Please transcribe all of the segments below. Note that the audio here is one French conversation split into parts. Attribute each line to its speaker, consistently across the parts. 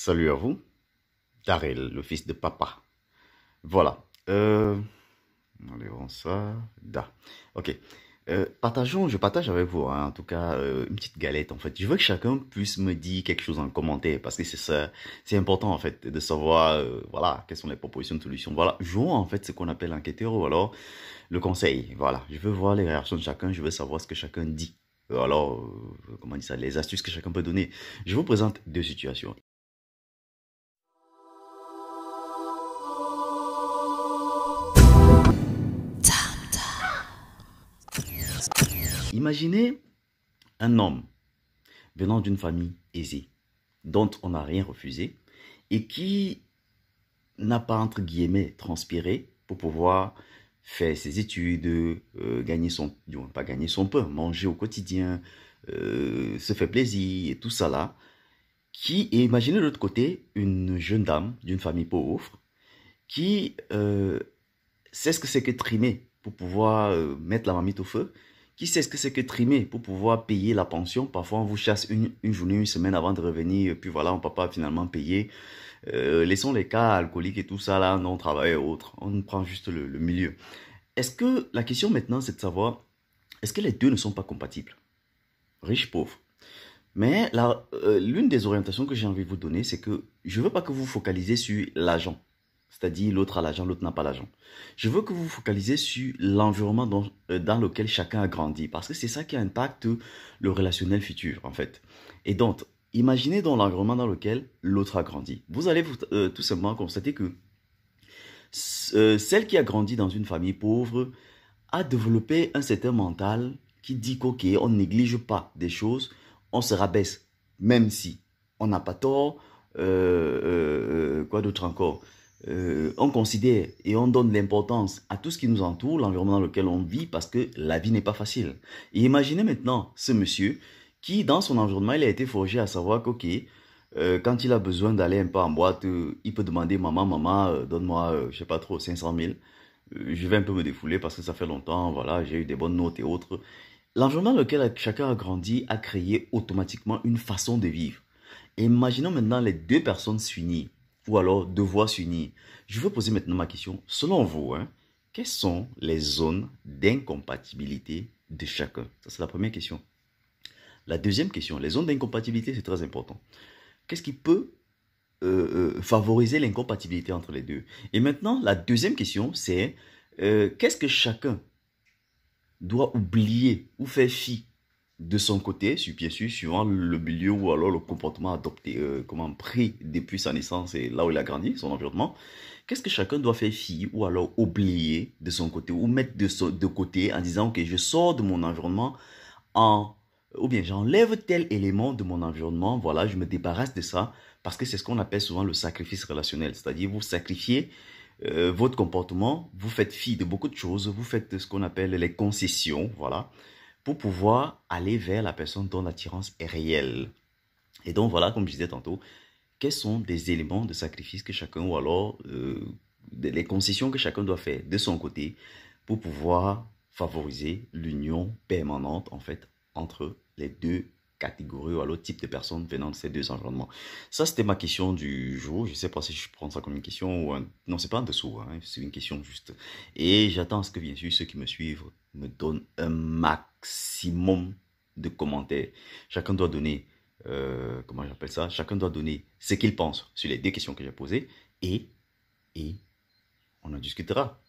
Speaker 1: Salut à vous, Darrell, le fils de papa. Voilà. Enlevons ça. Da. Ok. Je partage avec vous, hein, en tout cas, une petite galette, en fait. Je veux que chacun puisse me dire quelque chose en commentaire, parce que c'est ça, c'est important, en fait, de savoir, voilà, quelles sont les propositions de solutions. Voilà. Jouons, en fait, ce qu'on appelle enquêteur, ou alors, le conseil. Voilà. Je veux voir les réactions de chacun, je veux savoir ce que chacun dit. Alors, comment on dit ça, les astuces que chacun peut donner. Je vous présente deux situations. Imaginez un homme venant d'une famille aisée, dont on n'a rien refusé, et qui n'a pas, entre guillemets, transpiré pour pouvoir faire ses études, gagner son, pas gagner son pain, manger au quotidien, se faire plaisir, et tout ça là. Et imaginez de l'autre côté une jeune dame d'une famille pauvre qui sait ce que c'est que trimer pour pouvoir mettre la marmite au feu, qui sait ce que c'est que trimer pour pouvoir payer la pension. Parfois, on vous chasse une journée, une semaine avant de revenir, puis voilà, on ne peut pas finalement payer. Laissons les cas alcooliques et tout ça là, non-travail et autres. On prend juste le milieu. Est-ce que la question maintenant, c'est de savoir, est-ce que les deux ne sont pas compatibles? Riche, pauvre. Mais l'une des orientations que j'ai envie de vous donner, c'est que je ne veux pas que vous vous focalisez sur l'argent. C'est-à-dire l'autre a l'argent, l'autre n'a pas l'argent. Je veux que vous vous focalisez sur l'environnement dans lequel chacun a grandi. Parce que c'est ça qui impacte le relationnel futur, en fait. Et donc, imaginez dans l'environnement dans lequel l'autre a grandi. Vous allez tout simplement constater que celle qui a grandi dans une famille pauvre a développé un certain mental qui dit qu'ok, on ne néglige pas des choses, on se rabaisse, même si on n'a pas tort. Quoi d'autre encore? On considère et on donne l'importance à tout ce qui nous entoure, l'environnement dans lequel on vit, parce que la vie n'est pas facile. Et imaginez maintenant ce monsieur qui, dans son environnement, il a été forgé à savoir qu'ok, quand il a besoin d'aller un peu en boîte, il peut demander maman, donne-moi, je sais pas trop, 500 000. Je vais un peu me défouler parce que ça fait longtemps, voilà, j'ai eu des bonnes notes et autres. L'environnement dans lequel chacun a grandi a créé automatiquement une façon de vivre. Et imaginons maintenant les deux personnes s'unir, ou alors devoir s'unir. Je veux poser maintenant ma question. Selon vous, hein, quelles sont les zones d'incompatibilité de chacun? Ça, c'est la première question. La deuxième question, les zones d'incompatibilité, c'est très important. Qu'est-ce qui peut favoriser l'incompatibilité entre les deux? Et maintenant, la deuxième question, c'est qu'est-ce que chacun doit oublier ou faire fi de son côté, bien sûr, suivant le milieu ou alors le comportement adopté, comment pris depuis sa naissance et là où il a grandi, son environnement. Qu'est-ce que chacun doit faire fi ou alors oublier de son côté ou mettre de côté en disant, ok, je sors de mon environnement en, ou bien j'enlève tel élément de mon environnement, voilà, je me débarrasse de ça parce que c'est ce qu'on appelle souvent le sacrifice relationnel, c'est-à-dire vous sacrifiez votre comportement, vous faites fi de beaucoup de choses, vous faites ce qu'on appelle les concessions, voilà, pour pouvoir aller vers la personne dont l'attirance est réelle. Et donc voilà, comme je disais tantôt, quels sont des éléments de sacrifice que chacun, ou alors les concessions que chacun doit faire de son côté pour pouvoir favoriser l'union permanente, en fait, entre les deux catégories ou alors type de personnes venant de ces deux environnements. Ça, c'était ma question du jour. Je ne sais pas si je prends ça comme une question ou un... Non, c'est pas un dessous, hein, c'est une question juste. Et j'attends à ce que, bien sûr, ceux qui me suivent me donnent un maximum de commentaires. Chacun doit donner, comment j'appelle ça? Chacun doit donner ce qu'il pense sur les deux questions que j'ai posées et on en discutera.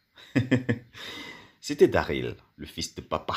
Speaker 1: C'était Daryl, le fils de papa.